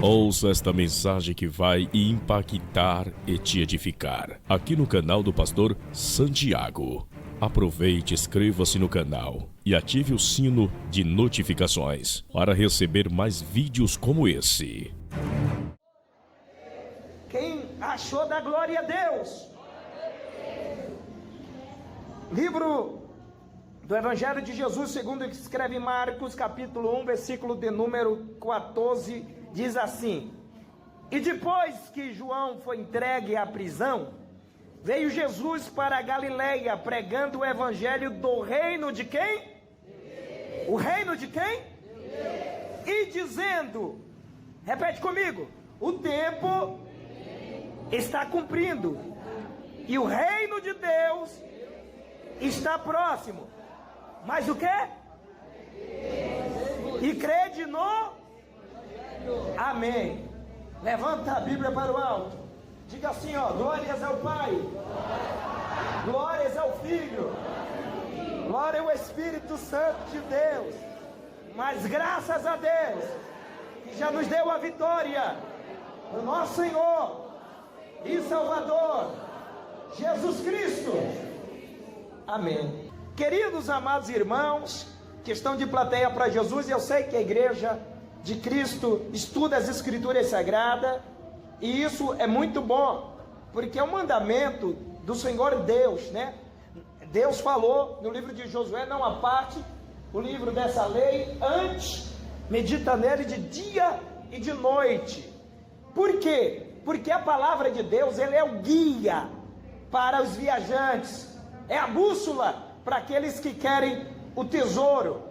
Ouça esta mensagem que vai impactar e te edificar, aqui no canal do pastor Santiago. Aproveite, inscreva-se no canal e ative o sino de notificações para receber mais vídeos como esse. Quem achou da glória a Deus? Livro do Evangelho de Jesus, segundo que escreve Marcos, capítulo 1, versículo de número 14, diz assim: E depois que João foi entregue à prisão, veio Jesus para a Galileia, pregando o evangelho do reino de quem? O reino de quem? E dizendo, repete comigo, o tempo está cumprindo, e o reino de Deus está próximo. Mas o quê? E crede no? Amém. Levanta a Bíblia para o alto. Diga assim, ó: glórias ao Pai, glórias ao Filho, glória ao Espírito Santo de Deus. Mas graças a Deus, que já nos deu a vitória, o nosso Senhor e Salvador, Jesus Cristo. Amém. Queridos amados irmãos, questão de plateia para Jesus. Eu sei que a igreja de Cristo estuda as Escrituras Sagradas, e isso é muito bom, porque é um mandamento do Senhor Deus, né? Deus falou no livro de Josué: não aparte o livro dessa lei, antes medita nele de dia e de noite. Por quê? Porque a palavra de Deus, ele é o guia para os viajantes, é a bússola para aqueles que querem o tesouro.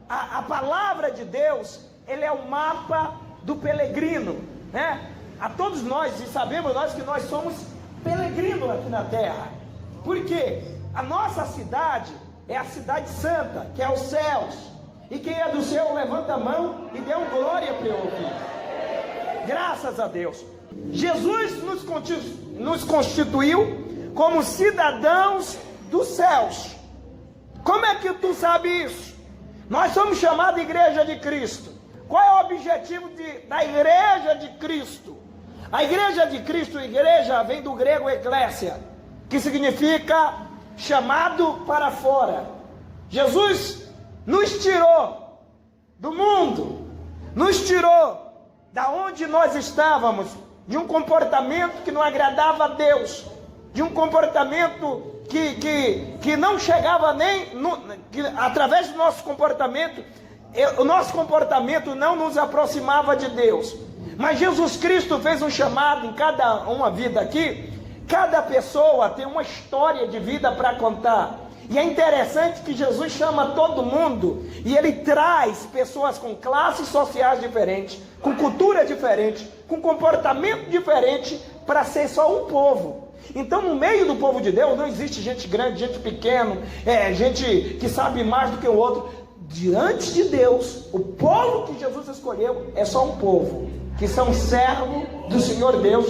A palavra de Deus, ele é o mapa do peregrino, né? A todos nós, e sabemos nós que nós somos peregrinos aqui na terra. Por quê? A nossa cidade é a cidade santa, que é os céus. E quem é do céu, levanta a mão e dê um glória para eu ouvir. Graças a Deus. Jesus nos constituiu como cidadãos dos céus. Como é que tu sabe isso? Nós somos chamados de Igreja de Cristo. Qual é o objetivo da Igreja de Cristo? A Igreja de Cristo, igreja, vem do grego eclésia, que significa chamado para fora. Jesus nos tirou do mundo, nos tirou da onde nós estávamos, de um comportamento que não agradava a Deus, de um comportamento que não chegava que através do nosso comportamento, o nosso comportamento não nos aproximava de Deus. Mas Jesus Cristo fez um chamado em cada uma vida aqui. Cada pessoa tem uma história de vida para contar. E é interessante que Jesus chama todo mundo, e ele traz pessoas com classes sociais diferentes, com cultura diferente, com comportamento diferente, para ser só um povo. Então, no meio do povo de Deus não existe gente grande, gente pequena, gente que sabe mais do que o outro. Diante de Deus, o povo que Jesus escolheu é só um povo, que são servos do Senhor Deus,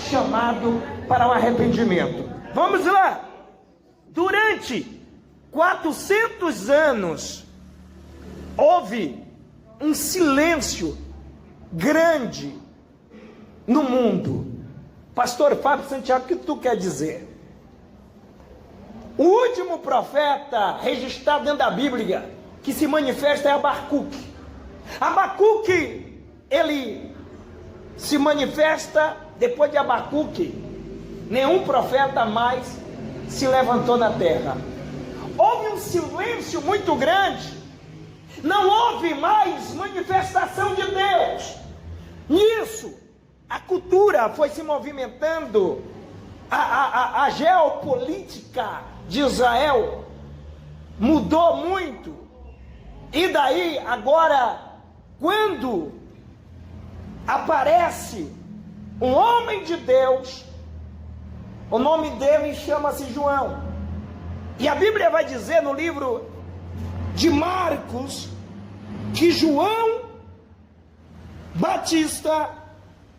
chamado para o arrependimento. Vamos lá. Durante 400 anos houve um silêncio grande no mundo. Pastor Fábio Santiago, o que tu quer dizer? O último profeta registrado dentro da Bíblia que se manifesta é Abacuque. Abacuque, ele se manifesta depois de Abacuque. Nenhum profeta mais se levantou na terra. Houve um silêncio muito grande. Não houve mais manifestação de Deus. Nisso, a cultura foi se movimentando. A geopolítica de Israel mudou muito. E daí, agora, quando aparece um homem de Deus, o nome dele chama-se João. E a Bíblia vai dizer no livro de Marcos que João Batista,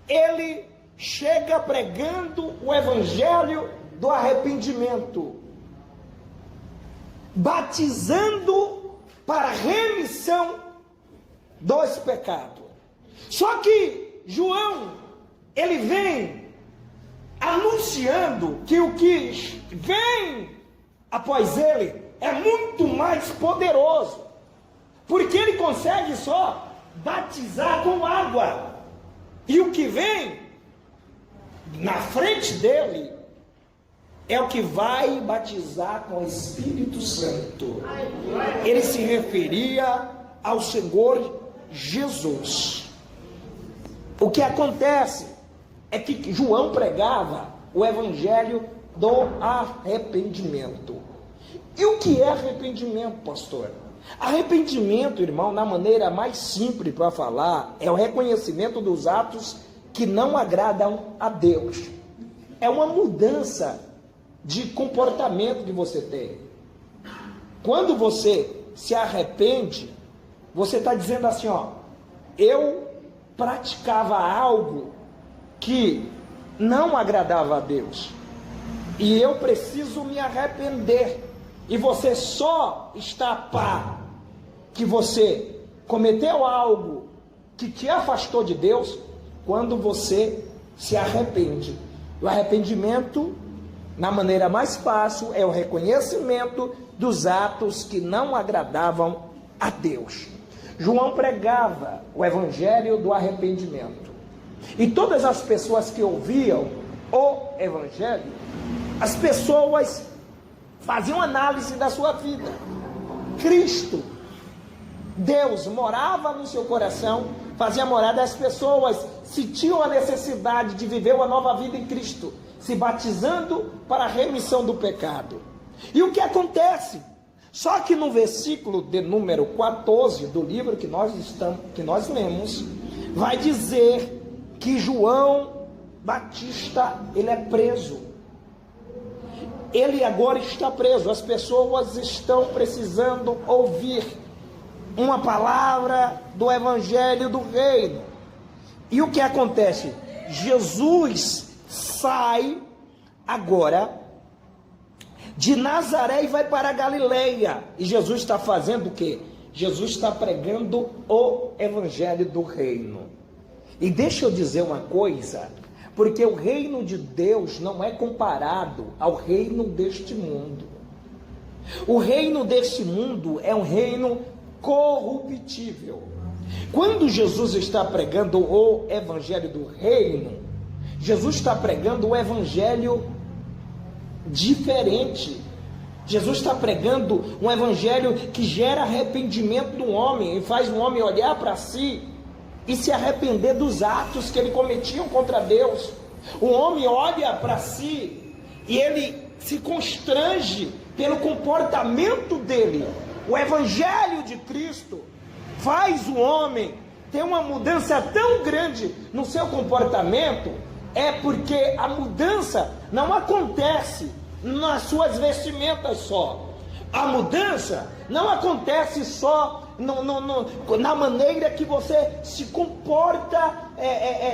ele chega pregando o evangelho do arrependimento, batizando para remissão dos pecados. Só que João, ele vem anunciando que o que vem após ele é muito mais poderoso, porque ele consegue só batizar com água, e o que vem na frente dele é o que vai batizar com o Espírito Santo. Ele se referia ao Senhor Jesus. O que acontece é que João pregava o evangelho do arrependimento. E o que é arrependimento, pastor? Arrependimento, irmão, na maneira mais simples para falar, é o reconhecimento dos atos que não agradam a Deus. É uma mudança de comportamento que você tem. Quando você se arrepende, você está dizendo assim, ó, eu praticava algo que não agradava a Deus, e eu preciso me arrepender. E você só está pá que você cometeu algo que te afastou de Deus quando você se arrepende. O arrependimento, na maneira mais fácil, é o reconhecimento dos atos que não agradavam a Deus. João pregava o evangelho do arrependimento. E todas as pessoas que ouviam o evangelho, as pessoas faziam análise da sua vida. Cristo, Deus, morava no seu coração, fazia morada. As pessoas sentiam a necessidade de viver uma nova vida em Cristo, se batizando para a remissão do pecado. E o que acontece? Só que no versículo de número 14 do livro que nós lemos, vai dizer que João Batista, ele é preso. Ele agora está preso. As pessoas estão precisando ouvir uma palavra do evangelho do reino. E o que acontece? Jesus sai agora de Nazaré e vai para a Galileia. E Jesus está fazendo o quê? Jesus está pregando o evangelho do reino. E deixa eu dizer uma coisa, porque o reino de Deus não é comparado ao reino deste mundo. O reino deste mundo é um reino corruptível. Quando Jesus está pregando o evangelho do reino, Jesus está pregando o evangelho diferente. Jesus está pregando um evangelho que gera arrependimento do homem e faz o homem olhar para si e se arrepender dos atos que ele cometia contra Deus. O homem olha para si e ele se constrange pelo comportamento dele. O evangelho de Cristo faz o homem ter uma mudança tão grande no seu comportamento, é porque a mudança não acontece nas suas vestimentas só. A mudança não acontece só na maneira que você se comporta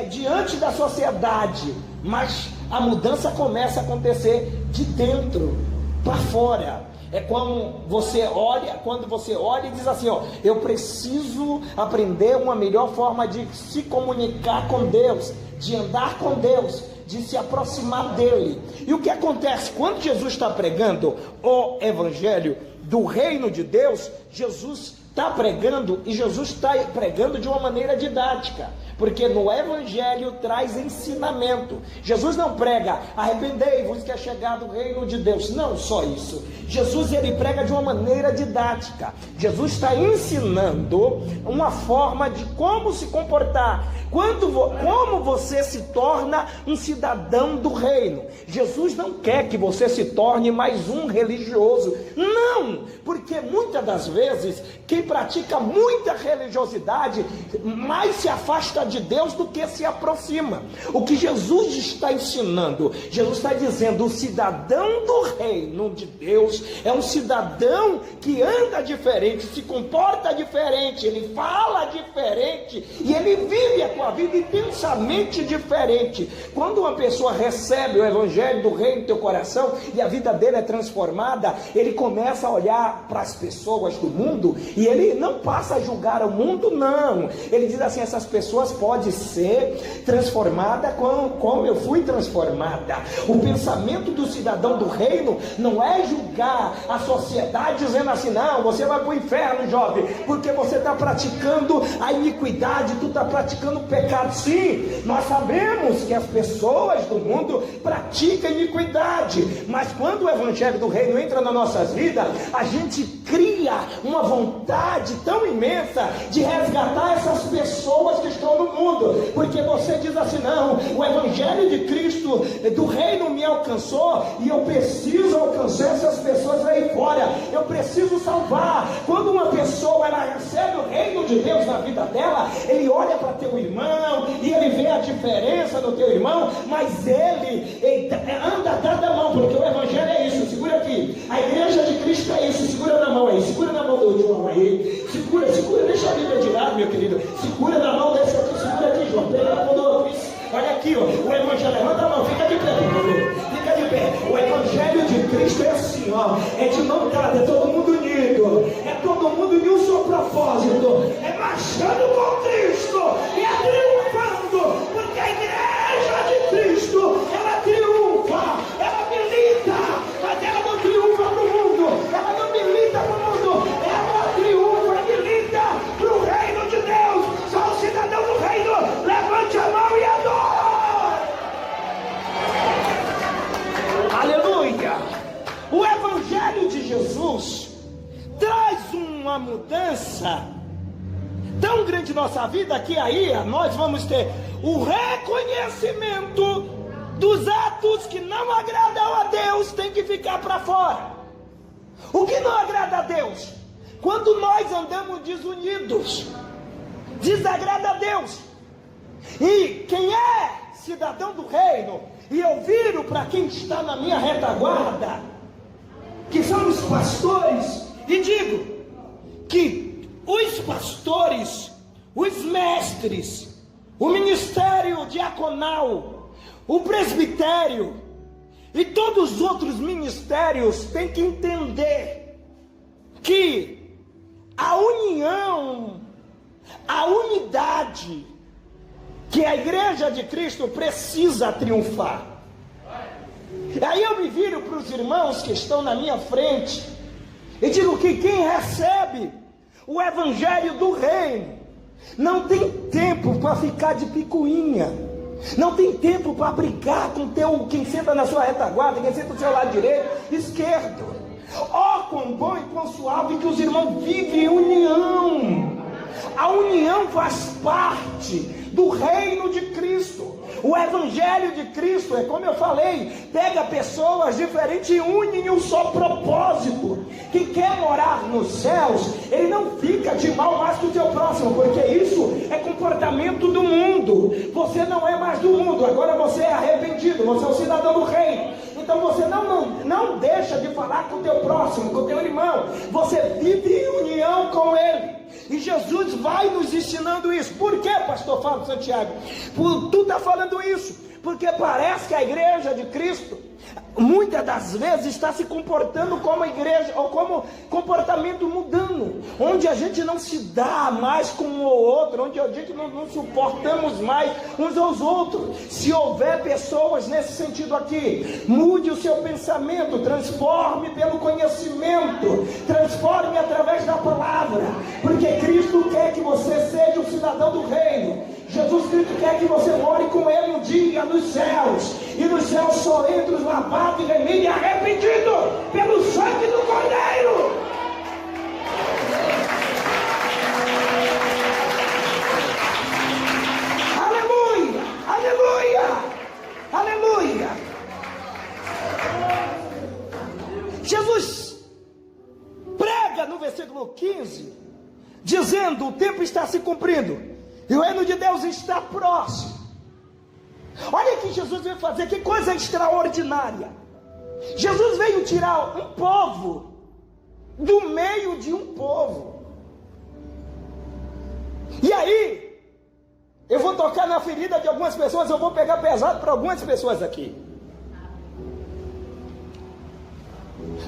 diante da sociedade, mas a mudança começa a acontecer de dentro para fora. É quando você olha e diz assim, ó, eu preciso aprender uma melhor forma de se comunicar com Deus, de andar com Deus, de se aproximar dele. E o que acontece? Quando Jesus está pregando o evangelho do reino de Deus, Jesus está pregando, e Jesus está pregando de uma maneira didática, porque no evangelho traz ensinamento. Jesus não prega, arrependei-vos que é chegado o reino de Deus. Não só isso. Jesus, ele prega de uma maneira didática. Jesus está ensinando uma forma de como se comportar, como você se torna um cidadão do reino. Jesus não quer que você se torne mais um religioso. Não, porque muitas das vezes quem pratica muita religiosidade mais se afasta de Deus do que se aproxima. O que Jesus está ensinando? Jesus está dizendo: o cidadão do reino de Deus é um cidadão que anda diferente, se comporta diferente, ele fala diferente e ele vive a tua vida intensamente diferente. Quando uma pessoa recebe o evangelho do reino no teu coração e a vida dele é transformada, ele começa a olhar para as pessoas do mundo e ele não passa a julgar o mundo, não. Ele diz assim: essas pessoas podem ser transformadas como eu fui transformada. O pensamento do cidadão do reino não é julgar a sociedade dizendo assim: não, você vai para o inferno, jovem, porque você está praticando a iniquidade, tu está praticando o pecado. Sim, nós sabemos que as pessoas do mundo praticam iniquidade, mas quando o evangelho do reino entra nas nossas vidas, a gente cria uma vontade tão imensa de resgatar essas pessoas que estão no mundo, porque você diz assim: não, o evangelho de Cristo do reino me alcançou e eu preciso alcançar essas pessoas aí fora, eu preciso salvar. Quando uma pessoa ela recebe o reino de Deus na vida dela, ele olha para teu irmão e ele vê a diferença no teu irmão, mas ele anda dada a mão, porque o evangelho é isso. Segura aqui, a igreja de Cristo é isso. Segura na mão aí, segura na mão do João aí, segura, deixa a Bíblia de lado, meu querido, segura na mão desse aqui, segura aqui, João, pega na mão do outro. Olha aqui, ó, o evangelho, levanta a mão, fica de pé, fica de pé. O evangelho de Cristo é assim, ó, é de mão dada, é todo mundo unido, é todo mundo em um só propósito, é marchando com Cristo, e é triunfando, porque a igreja de Cristo, ela triunfa, ela milita, mas ela não triunfa para o mundo, ela não milita para o mundo, ela triunfa e milita para o reino de Deus. Só o cidadão do reino, levante a mão e adore. Aleluia. O evangelho de Jesus traz uma mudança tão grande em nossa vida, que aí nós vamos ter o reconhecimento dos atos que não agradam a Deus, tem que ficar para fora. O que não agrada a Deus? Quando nós andamos desunidos, desagrada a Deus. E quem é cidadão do reino, e eu viro para quem está na minha retaguarda, que são os pastores, e digo que os pastores, os mestres, o ministério diaconal, o presbitério e todos os outros ministérios têm que entender que a união, a unidade que a igreja de Cristo precisa triunfar. Aí eu me viro para os irmãos que estão na minha frente e digo que quem recebe o evangelho do reino não tem tempo para ficar de picuinha, não tem tempo para brigar com quem senta na sua retaguarda, quem senta do seu lado direito, esquerdo. Ó, quão bom e quão suave que os irmãos vivem em união. A união faz parte do reino de Cristo. O evangelho de Cristo é, como eu falei, pega pessoas diferentes e une em um só propósito. Quem quer morar nos céus, ele não fica de mal mais que o seu próximo, porque isso é comportamento do mundo. Você não é mais do mundo, agora você é arrependido, você é um cidadão do reino. Então você não deixa de falar com o teu próximo, com o teu irmão. Você vive em união com ele. E Jesus vai nos ensinando isso. Por que, pastor Fábio Santiago? Tu está falando isso porque parece que a igreja de Cristo muitas das vezes está se comportando como a igreja, ou como comportamento mudando, onde a gente não se dá mais com um ou outro, onde a gente não suportamos mais uns aos outros. Se houver pessoas nesse sentido aqui, mude o seu pensamento, transforme pelo conhecimento, transforme através da palavra, porque Cristo quer que você seja um cidadão do reino. Jesus Cristo quer que você more com Ele um dia nos céus, e nos céus só entra os lavados e remidos e arrependidos pelo sangue do Cordeiro. Aleluia, aleluia, aleluia. Jesus prega no versículo 15, dizendo: o tempo está se cumprindo e o reino de Deus está próximo. Olha o que Jesus veio fazer, que coisa extraordinária. Jesus veio tirar um povo do meio de um povo. E aí, eu vou tocar na ferida de algumas pessoas, eu vou pegar pesado para algumas pessoas aqui.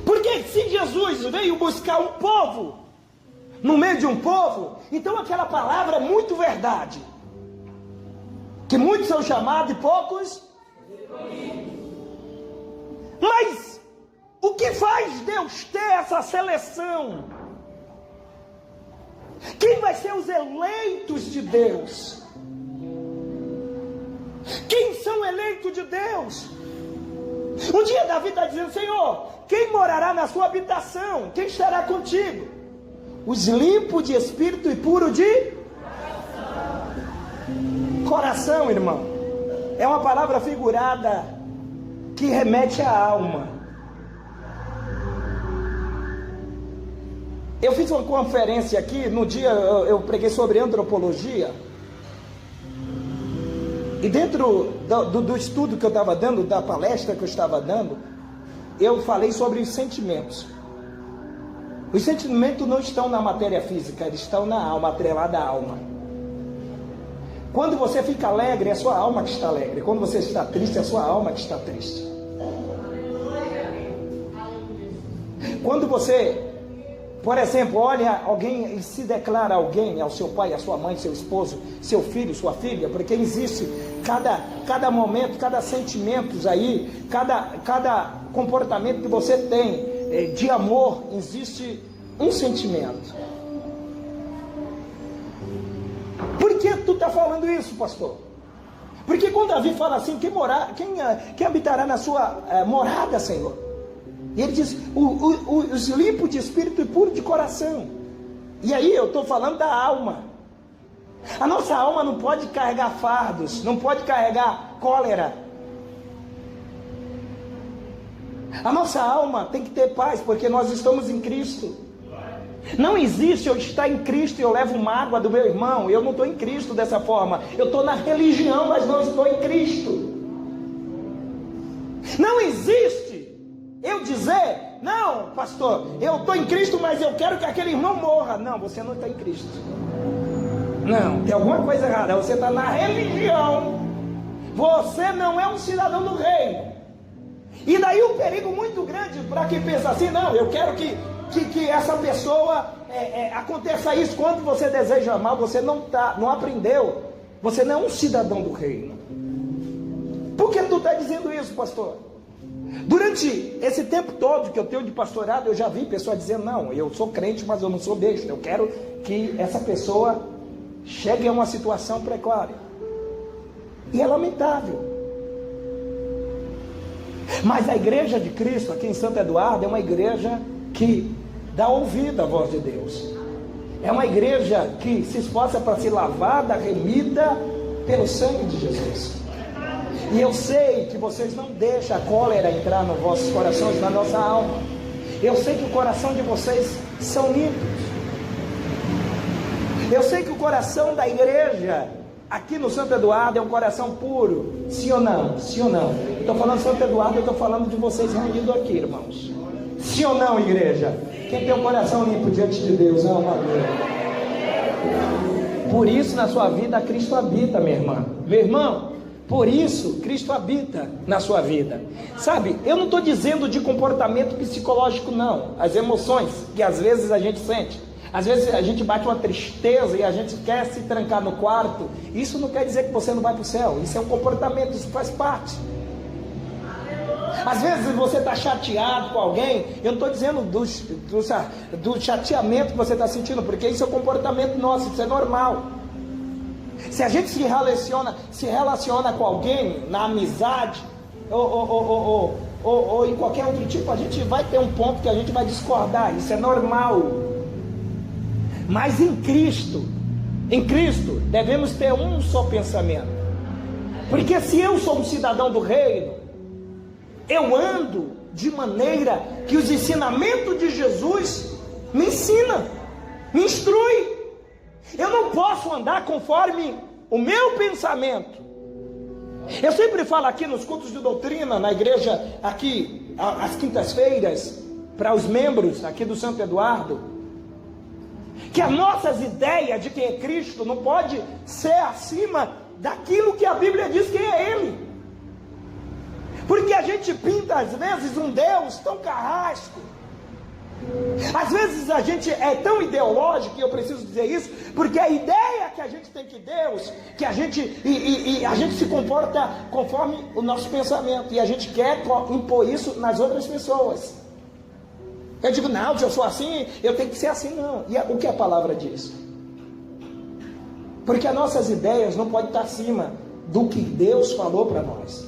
Porque se Jesus veio buscar um povo no meio de um povo, então aquela palavra é muito verdade. Que muitos são chamados e poucos. Mas o que faz Deus ter essa seleção? Quem vai ser os eleitos de Deus? Quem são eleitos de Deus? Um dia Davi está dizendo: Senhor, quem morará na sua habitação? Quem estará contigo? Os limpos de espírito e puro de coração, irmão. É uma palavra figurada que remete à alma. Eu fiz uma conferência aqui, no dia eu preguei sobre antropologia. E dentro do estudo que eu estava dando, da palestra que eu estava dando, eu falei sobre os sentimentos. Os sentimentos não estão na matéria física, eles estão na alma, atrelada à alma. Quando você fica alegre, é a sua alma que está alegre. Quando você está triste, é a sua alma que está triste. Quando você, por exemplo, olha alguém e se declara alguém, ao seu pai, à sua mãe, seu esposo, seu filho, sua filha, porque existe cada momento, cada sentimento aí, cada comportamento que você tem de amor, existe um sentimento. Por que tu está falando isso, pastor? Porque quando Davi fala assim, quem habitará na sua morada, Senhor? E ele diz, os limpos de espírito e puro de coração. E aí eu estou falando da alma. A nossa alma não pode carregar fardos, não pode carregar cólera. A nossa alma tem que ter paz, porque nós estamos em Cristo. Não existe eu estar em Cristo e eu levo mágoa do meu irmão. Eu não estou em Cristo dessa forma. Eu estou na religião, mas não estou em Cristo. Não existe eu dizer, não, pastor, eu estou em Cristo, mas eu quero que aquele irmão morra. Não, você não está em Cristo. Não, tem alguma coisa errada. Você está na religião. Você não é um cidadão do reino. E daí um perigo muito grande para quem pensa assim, não, eu quero que essa pessoa aconteça isso. Quando você deseja mal, você não aprendeu. Você não é um cidadão do reino. Por que tu está dizendo isso, pastor? Durante esse tempo todo que eu tenho de pastorado, eu já vi pessoas dizendo, não, eu sou crente, mas eu não sou besta. Eu quero que essa pessoa chegue a uma situação precária. E é lamentável. Mas a igreja de Cristo aqui em Santo Eduardo é uma igreja que dá ouvido à voz de Deus. É uma igreja que se esforça para ser lavada, remida pelo sangue de Jesus. E eu sei que vocês não deixam a cólera entrar nos vossos corações, na nossa alma. Eu sei que o coração de vocês são limpos. Eu sei que o coração da igreja aqui no Santo Eduardo é um coração puro. Sim ou não? Sim ou não? Estou falando Santo Eduardo, eu estou falando de vocês reunidos aqui, irmãos. Sim ou não, igreja? Quem tem um coração limpo diante de Deus, é uma glória. Por isso na sua vida Cristo habita, minha irmã. Meu irmão, por isso Cristo habita na sua vida. Sabe, eu não estou dizendo de comportamento psicológico não. As emoções que às vezes a gente sente. Às vezes a gente bate uma tristeza e a gente quer se trancar no quarto. Isso não quer dizer que você não vai para o céu. Isso é um comportamento, isso faz parte. Às vezes você está chateado com alguém. Eu não estou dizendo do chateamento que você está sentindo, porque isso é um comportamento nosso, isso é normal. Se a gente se relaciona com alguém na amizade ou em qualquer outro tipo, a gente vai ter um ponto que a gente vai discordar. Isso é normal. Mas em Cristo devemos ter um só pensamento. Porque se eu sou um cidadão do reino, eu ando de maneira que os ensinamentos de Jesus me ensinam, me instruem. Eu não posso andar conforme o meu pensamento. Eu sempre falo aqui nos cultos de doutrina, na igreja aqui, às quintas-feiras, para os membros aqui do Santo Eduardo, que as nossas ideias de quem é Cristo não pode ser acima daquilo que a Bíblia diz que é Ele. Porque a gente pinta às vezes um Deus tão carrasco, Às vezes a gente é tão ideológico, e eu preciso dizer isso, porque a ideia que a gente tem que Deus, que a gente se comporta conforme o nosso pensamento, e a gente quer impor isso nas outras pessoas. Eu digo, não, se eu sou assim, eu tenho que ser assim, não. E o que a palavra diz? Porque as nossas ideias não podem estar acima do que Deus falou para nós.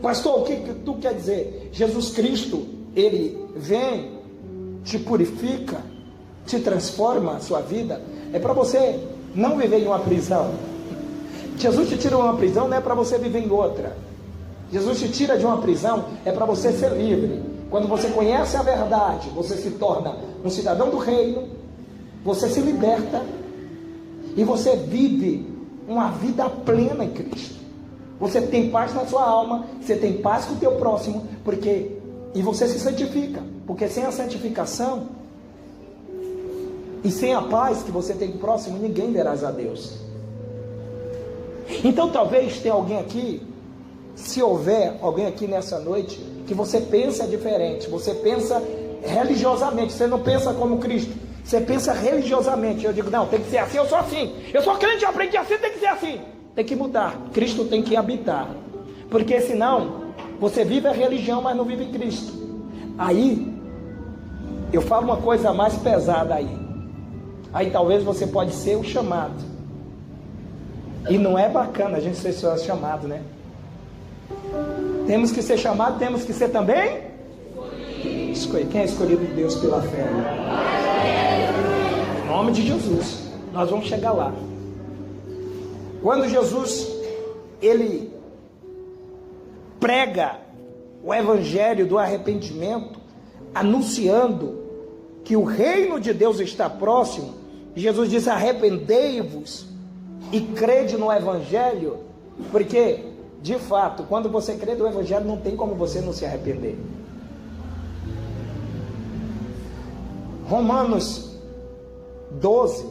Pastor, o que tu quer dizer? Jesus Cristo, Ele vem, te purifica, te transforma a sua vida. É para você não viver em uma prisão. Jesus te tira de uma prisão, não é para você viver em outra. Jesus te tira de uma prisão, é para você ser livre. Quando você conhece a verdade, você se torna um cidadão do reino, você se liberta e você vive uma vida plena em Cristo. Você tem paz na sua alma, você tem paz com o teu próximo, e você se santifica, porque sem a santificação e sem a paz que você tem com o próximo, ninguém verás a Deus. Então talvez tenha alguém aqui, se houver alguém aqui nessa noite, que você pensa diferente, você pensa religiosamente, você não pensa como Cristo, você pensa religiosamente. Eu digo, não, tem que ser assim, eu sou assim, eu sou crente, eu aprendi assim, tem que ser assim. Tem que mudar, Cristo tem que habitar, porque senão você vive a religião, mas não vive Cristo. Aí eu falo uma coisa mais pesada aí talvez você pode ser o chamado, e não é bacana a gente ser só chamado, né? Temos que ser chamado, temos que ser também escolhido. Quem é escolhido de Deus pela fé? Em nome de Jesus, nós vamos chegar lá. Quando Jesus, Ele prega o evangelho do arrependimento, anunciando que o reino de Deus está próximo, Jesus diz, arrependei-vos e crede no evangelho, porque, de fato, quando você crê no evangelho, não tem como você não se arrepender. Romanos 12,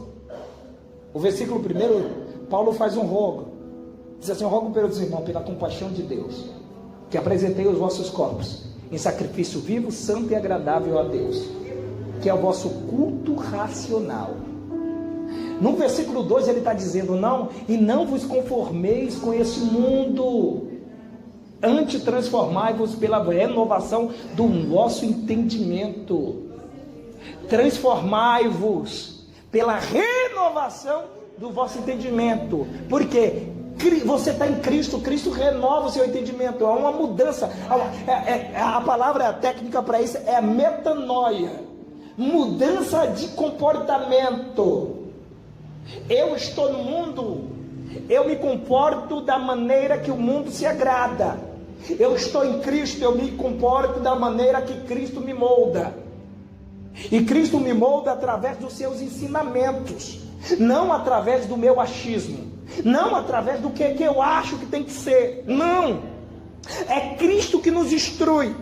o versículo 1, Paulo faz um rogo, diz assim, eu rogo pelos irmãos, pela compaixão de Deus, que apresentei os vossos corpos em sacrifício vivo, santo e agradável a Deus, que é o vosso culto racional. No versículo 2 ele está dizendo, não vos conformeis com esse mundo, antes transformai-vos pela renovação do vosso entendimento. Transformai-vos pela renovação do vosso entendimento, porque você está em Cristo, Cristo renova o seu entendimento, há uma mudança, a palavra técnica para isso é metanoia, mudança de comportamento. Eu estou no mundo, eu me comporto da maneira que o mundo se agrada. Eu estou em Cristo, eu me comporto da maneira que Cristo me molda. E Cristo me molda através dos seus ensinamentos, não através do meu achismo, não através do que eu acho que tem que ser. Não, é Cristo que nos instrui.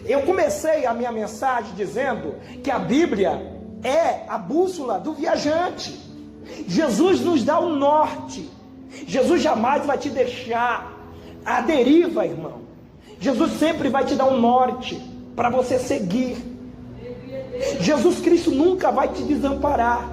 Eu comecei a minha mensagem dizendo que a Bíblia é a bússola do viajante. Jesus nos dá o norte. Jesus jamais vai te deixar à deriva, irmão. Jesus sempre vai te dar um norte para você seguir. Jesus Cristo nunca vai te desamparar.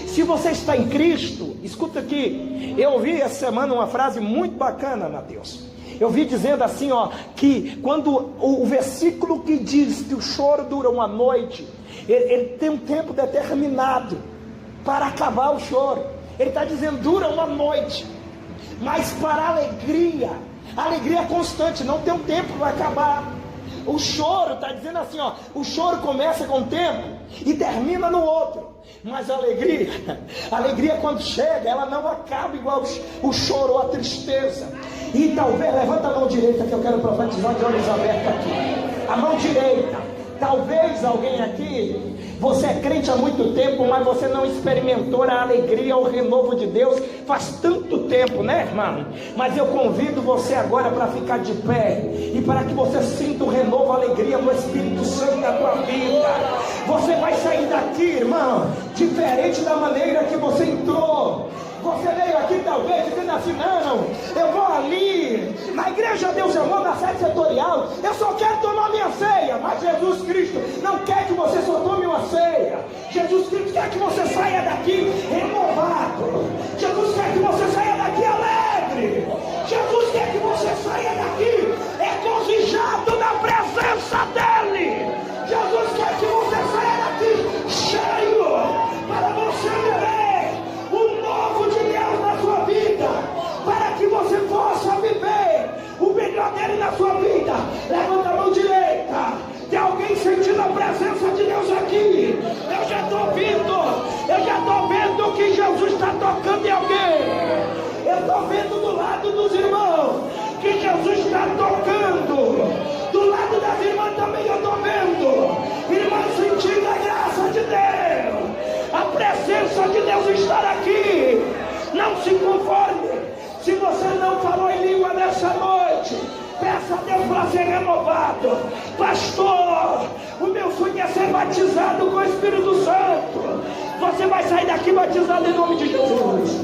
Se você está em Cristo, escuta aqui, eu ouvi essa semana uma frase muito bacana, Mateus. Eu vi dizendo assim, que quando o versículo que diz que o choro dura uma noite, ele tem um tempo determinado para acabar o choro. Ele está dizendo, dura uma noite, mas para a alegria é constante, não tem um tempo para acabar. O choro está dizendo assim, o choro começa com um tempo e termina no outro, mas a alegria quando chega, ela não acaba igual o choro ou a tristeza. E talvez, levanta a mão direita que eu quero profetizar de olhos abertos aqui, a mão direita. Talvez alguém aqui, você é crente há muito tempo, mas você não experimentou a alegria, o renovo de Deus faz tanto tempo, né, irmão? Mas eu convido você agora para ficar de pé e para que você sinta o renovo, a alegria do Espírito Santo na tua vida. Você vai sair daqui, irmão, diferente da maneira que você entrou. Você veio aqui talvez dizendo assim, não, eu vou ali na igreja Deus Amor, na sede setorial, eu só quero tomar minha ceia, mas Mas Jesus Cristo não quer que você só tome uma ceia. Jesus Cristo quer que você saia daqui renovado. Jesus quer que você saia daqui alegre. Jesus quer que você saia daqui regozijado na presença dEle. Jesus quer que você saia daqui cheio para você viver o novo de Deus na sua vida, para que você possa viver o melhor dele na sua vida. Levanta a mão direita. Tem alguém sentindo a presença de Deus aqui? Eu já estou vendo que Jesus está tocando em alguém. Eu estou vendo do lado dos irmãos que Jesus está tocando. Do lado das irmãs também eu estou vendo. Irmãs sentindo a graça de Deus, a presença de Deus estar aqui. Não se conforme. Se você não falou em língua nessa noite, peça a Deus para ser renovado. Pastor, o meu sonho é ser batizado com o Espírito Santo. Você vai sair daqui batizado em nome de Jesus.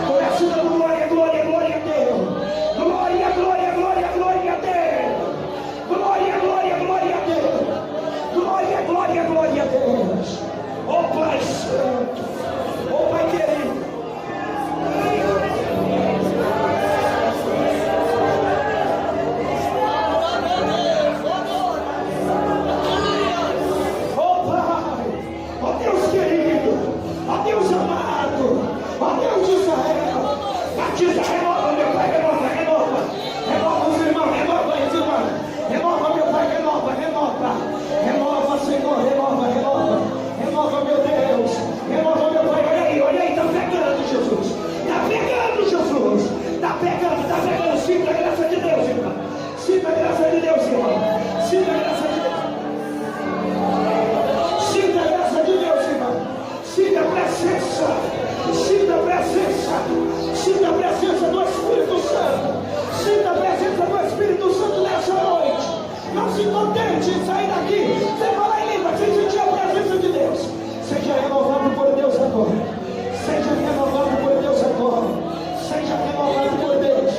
Comece dando glória, glória, glória a Deus. Glória, glória, glória, glória a Deus. Glória, glória, glória a Deus. Glória, glória, glória a Deus. Ó Pai Santo, ó Pai querido. Sinta a graça de Deus, irmão. Sinta a graça de Deus, irmão. Sinta a graça de Deus. Sinta a graça de Deus, irmão. Sinta a presença. Sinta a presença. Sinta a presença do Espírito Santo. Sinta a presença do Espírito Santo nessa noite. Não se contente em sair daqui sem falar em língua, sem sentir a presença de Deus. Seja renovado por Deus agora. Seja renovado por Deus agora. Seja renovado por Deus.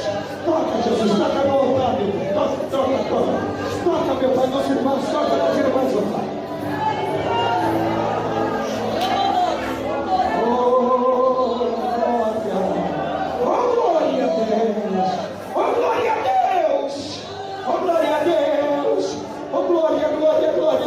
Toca, Jesus, toca no altar, meu Pai. Toca, toca, toca. Toca, meu Pai, nos irmãos, toca nas irmãs, meu Pai. Oh, glória a Deus. Oh, glória a Deus. Oh, glória a Deus. Oh, glória, glória, glória.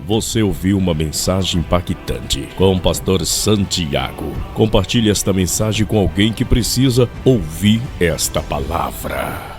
Você ouviu uma mensagem impactante com o pastor Santiago. Compartilhe esta mensagem com alguém que precisa ouvir esta palavra.